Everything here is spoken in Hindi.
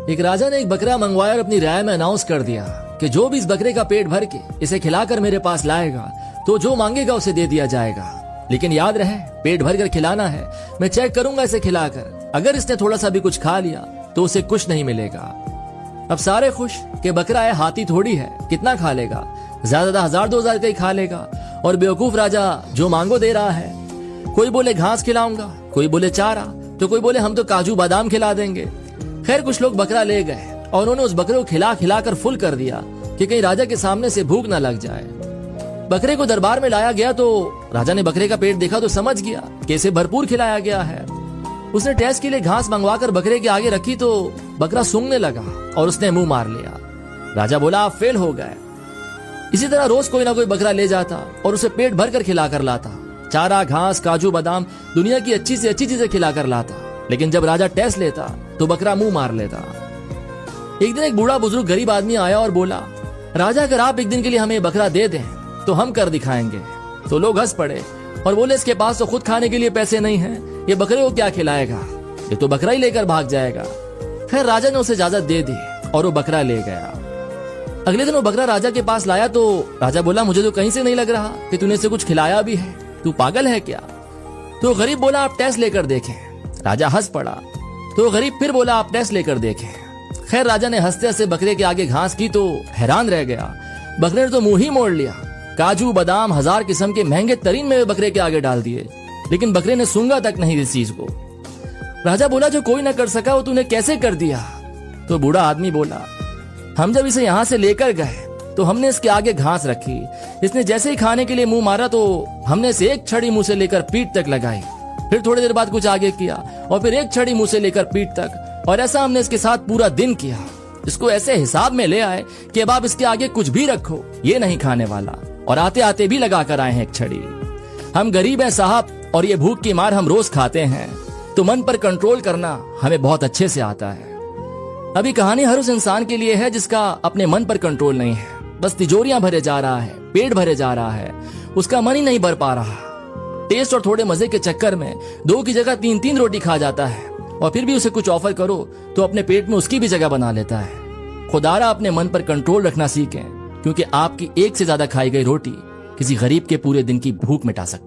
एक राजा ने एक बकरा मंगवाया और अपनी राय में अनाउंस कर दिया कि जो भी इस बकरे का पेट भर के इसे खिलाकर मेरे पास लाएगा तो जो मांगेगा उसे दे दिया जाएगा। लेकिन याद रहे, पेट भर कर खिलाना है। मैं चेक करूंगा इसे खिलाकर, अगर इसने थोड़ा सा भी कुछ खा लिया तो उसे कुछ नहीं मिलेगा। अब सारे खुश कि बकरा है, हाथी थोड़ी है, कितना खा लेगा, ज्यादा 1000-2000 का ही खा लेगा। और बेवकूफ राजा जो मांगो दे रहा है। कोई बोले घास खिलाऊंगा, कोई बोले चारा, तो कोई बोले हम तो काजू बादाम खिला देंगे। खैर कुछ लोग बकरा ले गए और उन्होंने उस बकरे को खिला खिला कर फुल कर दिया कि कहीं राजा के सामने से भूख न लग जाए। बकरे को दरबार में लाया गया तो राजा ने बकरे का पेट देखा तो समझ गया कि इसे भरपूर खिलाया गया है। उसने टेस्ट के लिए घास मंगवाकर बकरे के आगे रखी तो बकरा सूंघने लगा और उसने मुंह मार लिया। राजा बोला आप फेल हो गए। इसी तरह रोज कोई ना कोई बकरा ले जाता और उसे पेट भर कर खिलाकर लाता, चारा, घास, काजू बादाम, दुनिया की अच्छी से अच्छी चीजें खिलाकर लाता। लेकिन जब राजा टेस्ट लेता तो बकरा मुंह मार लेता। एक दिन एक बूढ़ा बुजुर्ग गरीब आदमी आया और बोला, राजा अगर आप एक दिन के लिए हमें बकरा दे दें तो हम कर दिखाएंगे। तो लोग हंस पड़े और बोले इसके पास तो खुद खाने के लिए पैसे नहीं हैं, ये बकरे को क्या खिलाएगा, ये तो बकरा ही लेकर भाग जाएगा। फिर राजा ने उसे इजाजत दे दी और वो बकरा ले गया। अगले दिन वो बकरा राजा के पास लाया तो राजा बोला मुझे तो कहीं से नहीं लग रहा कि तूने इसे कुछ खिलाया भी है, तू पागल है क्या। तो गरीब बोला आप टेस्ट लेकर देखें। राजा हंस पड़ा। तो गरीब फिर बोला आप टेस्ट लेकर देखें। खैर राजा ने हंसते हंसते बकरे के आगे घास की तो हैरान रह गया। बकरे ने तो मुंह ही मोड़ लिया। काजू बादाम 1000 किस्म के महंगे तरीन में बकरे के आगे डाल दिए, लेकिन बकरे ने सूंघा तक नहीं इस चीज को। राजा बोला जो कोई ना कर सका वो तूने कैसे कर दिया। तो बूढ़ा आदमी बोला हम जब इसे यहाँ से लेकर गए तो हमने इसके आगे घास रखी, इसने जैसे ही खाने के लिए मुंह मारा तो हमने इसे एक छड़ी मुंह से लेकर पीठ तक लगाई। फिर थोड़ी देर बाद कुछ आगे किया और फिर एक छड़ी मुंह से लेकर पीठ तक, और ऐसा हमने इसके साथ पूरा दिन किया। इसको ऐसे हिसाब में ले आए कि अब आप इसके आगे कुछ भी रखो ये नहीं खाने वाला, और आते आते भी लगा कर आए हैं एक छड़ी। हम गरीब हैं साहब और ये भूख की मार हम रोज खाते हैं, तो मन पर कंट्रोल करना हमें बहुत अच्छे से आता है। अभी कहानी हर उस इंसान के लिए है जिसका अपने मन पर कंट्रोल नहीं है, बस तिजोरियां भरे जा रहा है, पेट भरे जा रहा है, उसका मन ही नहीं भर पा रहा। टेस्ट और थोड़े मजे के चक्कर में 2 की जगह 3-3 रोटी खा जाता है, और फिर भी उसे कुछ ऑफर करो तो अपने पेट में उसकी भी जगह बना लेता है। खुदारा अपने मन पर कंट्रोल रखना सीखें, क्योंकि आपकी एक से ज्यादा खाई गई रोटी किसी गरीब के पूरे दिन की भूख मिटा सकती है।